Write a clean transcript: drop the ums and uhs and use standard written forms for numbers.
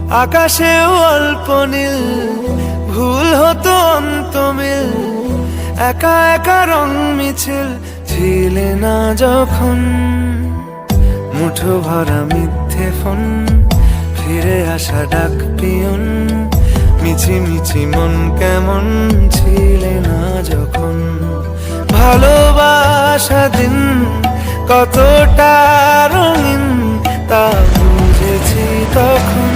আকাশেও অল্প নীল, ভুল হতো অন্তমিল, একা একা রং মিছিল ছিলে না যখন। মুঠো ভরা মিথ্যে ফোন, ফিরে আসা ডাক পিয়ন, মিছি মিছি মন কেমন ছিলে না যখন। ভালোবাসা দিন কতটা রঙিন তা বুঝেছি তখন।